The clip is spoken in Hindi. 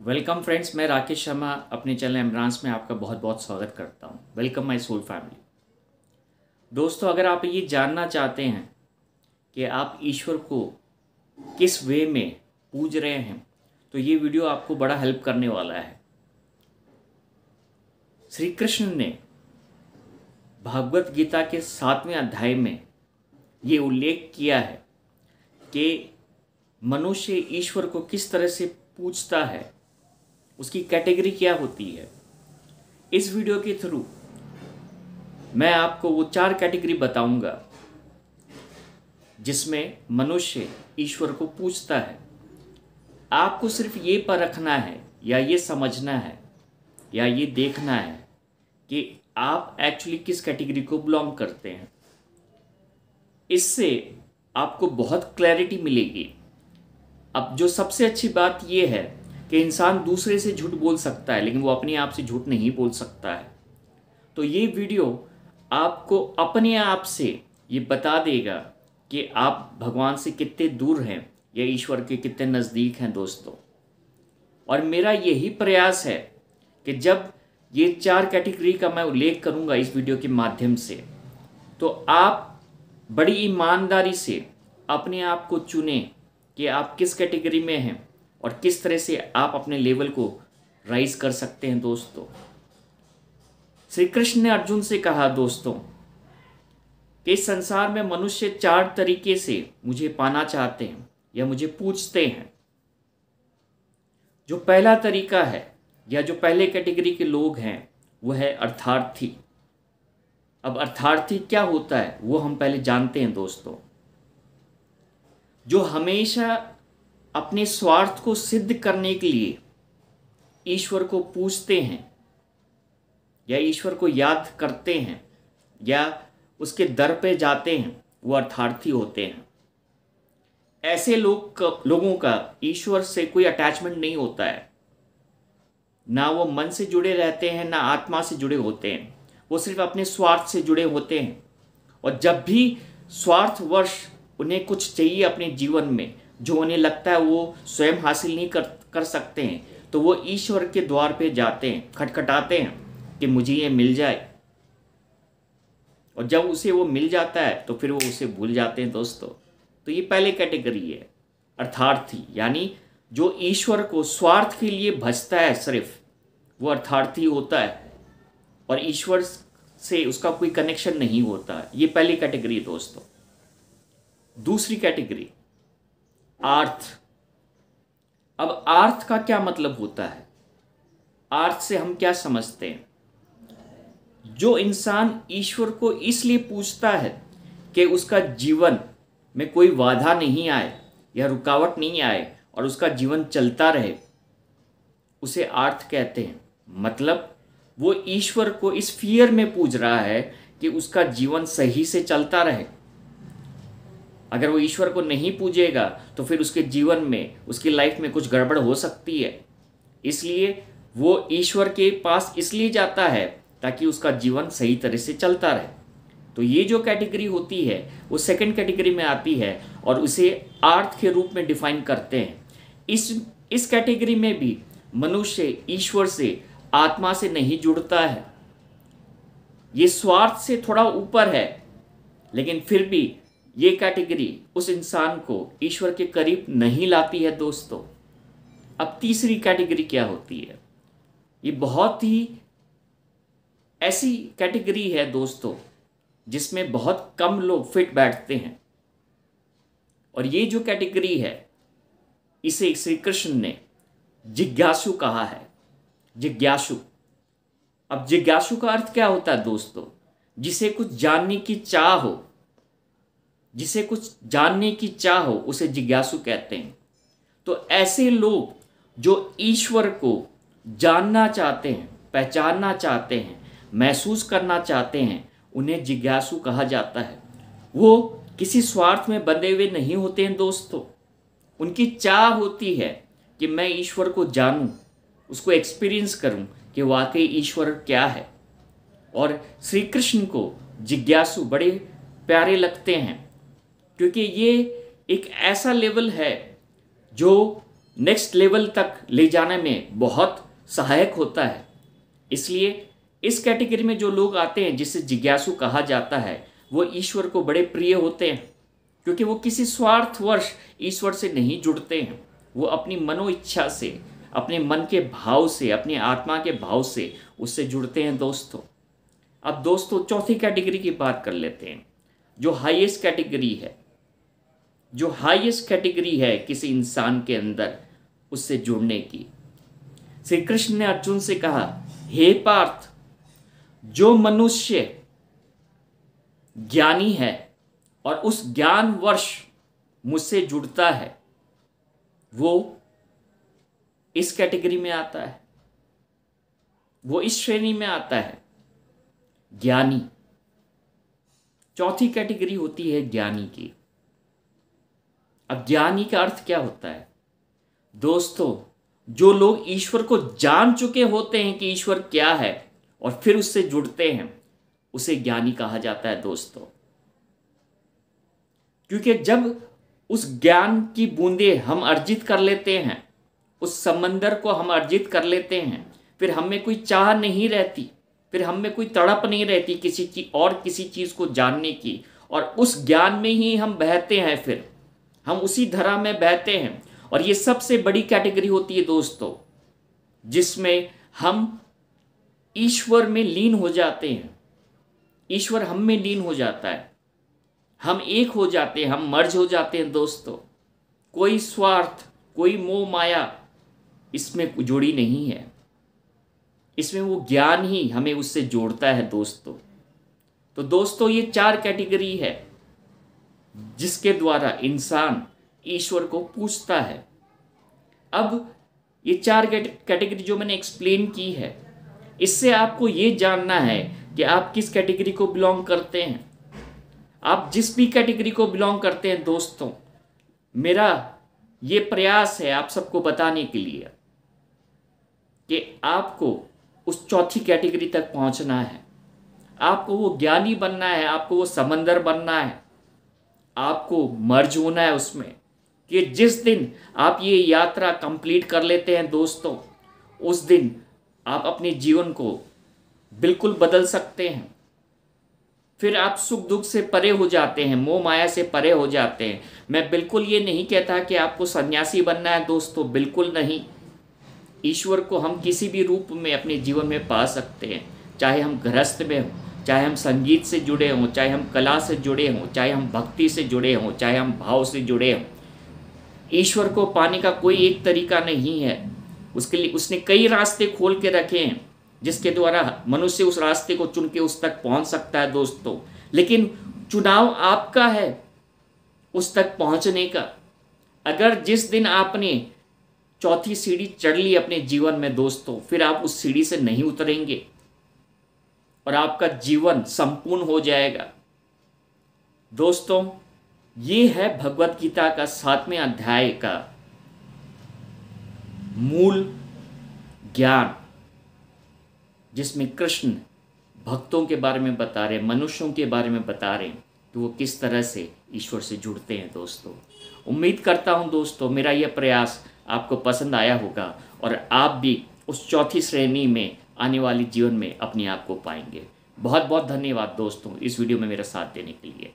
वेलकम फ्रेंड्स, मैं राकेश शर्मा अपने चैनल एमरांस में आपका बहुत बहुत स्वागत करता हूं। Welcome my soul family. दोस्तों, अगर आप ये जानना चाहते हैं कि आप ईश्वर को किस वे में पूज रहे हैं तो ये वीडियो आपको बड़ा हेल्प करने वाला है। श्री कृष्ण ने भागवत गीता के 7वें अध्याय में ये उल्लेख किया है कि मनुष्य ईश्वर को किस तरह से पूजता है, उसकी कैटेगरी क्या होती है। इस वीडियो के थ्रू मैं आपको वो 4 कैटेगरी बताऊंगा जिसमें मनुष्य ईश्वर को पूजता है। आपको सिर्फ ये परखना है या ये समझना है या ये देखना है कि आप एक्चुअली किस कैटेगरी को बिलोंग करते हैं। इससे आपको बहुत क्लैरिटी मिलेगी। अब जो सबसे अच्छी बात ये है कि इंसान दूसरे से झूठ बोल सकता है लेकिन वो अपने आप से झूठ नहीं बोल सकता है। तो ये वीडियो आपको अपने आप से ये बता देगा कि आप भगवान से कितने दूर हैं या ईश्वर के कितने नज़दीक हैं दोस्तों। और मेरा यही प्रयास है कि जब ये 4 कैटेगरी का मैं उल्लेख करूँगा इस वीडियो के माध्यम से, तो आप बड़ी ईमानदारी से अपने आप को चुनें कि आप किस कैटेगरी में हैं और किस तरह से आप अपने लेवल को राइज कर सकते हैं। दोस्तों, श्री कृष्ण ने अर्जुन से कहा दोस्तों कि इस संसार में मनुष्य 4 तरीके से मुझे पाना चाहते हैं या मुझे पूछते हैं। जो पहला तरीका है या जो पहले कैटेगरी के लोग हैं वो है अर्थार्थी। अब अर्थार्थी क्या होता है वो हम पहले जानते हैं दोस्तों। जो हमेशा अपने स्वार्थ को सिद्ध करने के लिए ईश्वर को पूजते हैं या ईश्वर को याद करते हैं या उसके दर पे जाते हैं, वो अर्थार्थी होते हैं। ऐसे लोगों का ईश्वर से कोई अटैचमेंट नहीं होता है। ना वो मन से जुड़े रहते हैं ना आत्मा से जुड़े होते हैं। वो सिर्फ अपने स्वार्थ से जुड़े होते हैं। और जब भी स्वार्थवश उन्हें कुछ चाहिए अपने जीवन में जो उन्हें लगता है वो स्वयं हासिल नहीं कर सकते हैं, तो वो ईश्वर के द्वार पे जाते हैं, खटखटाते हैं कि मुझे ये मिल जाए। और जब उसे वो मिल जाता है तो फिर वो उसे भूल जाते हैं दोस्तों। तो ये पहले कैटेगरी है अर्थार्थी, यानी जो ईश्वर को स्वार्थ के लिए भजता है सिर्फ, वो अर्थार्थी होता है और ईश्वर से उसका कोई कनेक्शन नहीं होता है। ये पहली कैटेगरी है दोस्तों। दूसरी कैटेगरी आर्थ। अब आर्थ का क्या मतलब होता है? आर्थ से हम क्या समझते हैं? जो इंसान ईश्वर को इसलिए पूजता है कि उसका जीवन में कोई बाधा नहीं आए या रुकावट नहीं आए और उसका जीवन चलता रहे, उसे आर्थ कहते हैं। मतलब वो ईश्वर को इस फियर में पूज रहा है कि उसका जीवन सही से चलता रहे। अगर वो ईश्वर को नहीं पूजेगा तो फिर उसके जीवन में, उसकी लाइफ में कुछ गड़बड़ हो सकती है। इसलिए वो ईश्वर के पास इसलिए जाता है ताकि उसका जीवन सही तरह से चलता रहे। तो ये जो कैटेगरी होती है वो सेकंड कैटेगरी में आती है और उसे आर्थ के रूप में डिफाइन करते हैं। इस कैटेगरी में भी मनुष्य ईश्वर से, आत्मा से नहीं जुड़ता है। ये स्वार्थ से थोड़ा ऊपर है, लेकिन फिर भी ये कैटेगरी उस इंसान को ईश्वर के करीब नहीं लाती है दोस्तों। अब तीसरी कैटेगरी क्या होती है? ये बहुत ही ऐसी कैटेगरी है दोस्तों जिसमें बहुत कम लोग फिट बैठते हैं। और ये जो कैटेगरी है इसे श्री कृष्ण ने जिज्ञासु कहा है। जिज्ञासु। अब जिज्ञासु का अर्थ क्या होता है दोस्तों? जिसे कुछ जानने की चाह हो, जिसे कुछ जानने की चाह हो उसे जिज्ञासु कहते हैं। तो ऐसे लोग जो ईश्वर को जानना चाहते हैं, पहचानना चाहते हैं, महसूस करना चाहते हैं, उन्हें जिज्ञासु कहा जाता है। वो किसी स्वार्थ में बंधे हुए नहीं होते हैं दोस्तों। उनकी चाह होती है कि मैं ईश्वर को जानूं, उसको एक्सपीरियंस करूं कि वाकई ईश्वर क्या है। और श्री कृष्ण को जिज्ञासु बड़े प्यारे लगते हैं क्योंकि ये एक ऐसा लेवल है जो नेक्स्ट लेवल तक ले जाने में बहुत सहायक होता है। इसलिए इस कैटेगरी में जो लोग आते हैं, जिसे जिज्ञासु कहा जाता है, वो ईश्वर को बड़े प्रिय होते हैं, क्योंकि वो किसी स्वार्थवश ईश्वर से नहीं जुड़ते हैं। वो अपनी मनो इच्छा से, अपने मन के भाव से, अपनी आत्मा के भाव से उससे जुड़ते हैं दोस्तों। अब दोस्तों चौथी कैटेगरी की बात कर लेते हैं, जो हाईएस्ट कैटेगरी है। जो हाईएस्ट कैटेगरी है किसी इंसान के अंदर उससे जुड़ने की। श्री कृष्ण ने अर्जुन से कहा, हे पार्थ, जो मनुष्य ज्ञानी है और उस ज्ञानवश मुझसे जुड़ता है, वो इस कैटेगरी में आता है, वो इस श्रेणी में आता है, ज्ञानी। चौथी कैटेगरी होती है ज्ञानी की। अब ज्ञानी का अर्थ क्या होता है दोस्तों? जो लोग ईश्वर को जान चुके होते हैं कि ईश्वर क्या है और फिर उससे जुड़ते हैं, उसे ज्ञानी कहा जाता है दोस्तों। क्योंकि जब उस ज्ञान की बूंदे हम अर्जित कर लेते हैं, उस समंदर को हम अर्जित कर लेते हैं, फिर हमें कोई चाह नहीं रहती, फिर हमें कोई तड़प नहीं रहती किसी चीज़ को जानने की, और उस ज्ञान में ही हम बहते हैं, फिर हम उसी धारा में बहते हैं। और ये सबसे बड़ी कैटेगरी होती है दोस्तों, जिसमें हम ईश्वर में लीन हो जाते हैं। ईश्वर हम में लीन हो जाता है, हम एक हो जाते हैं, हम मर्ज हो जाते हैं दोस्तों। कोई स्वार्थ, कोई मोह माया इसमें जुड़ी नहीं है। इसमें वो ज्ञान ही हमें उससे जोड़ता है दोस्तों। तो दोस्तों ये 4 कैटेगरी है जिसके द्वारा इंसान ईश्वर को पूछता है। अब ये 4 कैटेगरी जो मैंने एक्सप्लेन की है, इससे आपको ये जानना है कि आप किस कैटेगरी को बिलोंग करते हैं। आप जिस भी कैटेगरी को बिलोंग करते हैं दोस्तों, मेरा ये प्रयास है आप सबको बताने के लिए कि आपको उस चौथी कैटेगरी तक पहुंचना है। आपको वो ज्ञानी बनना है, आपको वो समंदर बनना है, आपको मर्ज होना है उसमें, कि जिस दिन आप ये यात्रा कंप्लीट कर लेते हैं दोस्तों, उस दिन आप अपने जीवन को बिल्कुल बदल सकते हैं। फिर आप सुख दुख से परे हो जाते हैं, मोह माया से परे हो जाते हैं। मैं बिल्कुल ये नहीं कहता कि आपको सन्यासी बनना है दोस्तों, बिल्कुल नहीं। ईश्वर को हम किसी भी रूप में अपने जीवन में पा सकते हैं, चाहे हम गृहस्थ में हों, चाहे हम संगीत से जुड़े हों, चाहे हम कला से जुड़े हों, चाहे हम भक्ति से जुड़े हों, चाहे हम भाव से जुड़े हों। ईश्वर को पाने का कोई एक तरीका नहीं है। उसके लिए उसने कई रास्ते खोल के रखे हैं, जिसके द्वारा मनुष्य उस रास्ते को चुन के उस तक पहुंच सकता है दोस्तों। लेकिन चुनाव आपका है उस तक पहुंचने का। अगर जिस दिन आपने चौथी सीढ़ी चढ़ ली अपने जीवन में दोस्तों, फिर आप उस सीढ़ी से नहीं उतरेंगे और आपका जीवन संपूर्ण हो जाएगा। दोस्तों ये है भगवत गीता का 7वें अध्याय का मूल ज्ञान, जिसमें कृष्ण भक्तों के बारे में बता रहे, मनुष्यों के बारे में बता रहे कि वो किस तरह से ईश्वर से जुड़ते हैं दोस्तों। उम्मीद करता हूं दोस्तों मेरा यह प्रयास आपको पसंद आया होगा और आप भी उस चौथी श्रेणी में आने वाली जीवन में अपने आप को पाएंगे। बहुत बहुत धन्यवाद दोस्तों इस वीडियो में मेरा साथ देने के लिए।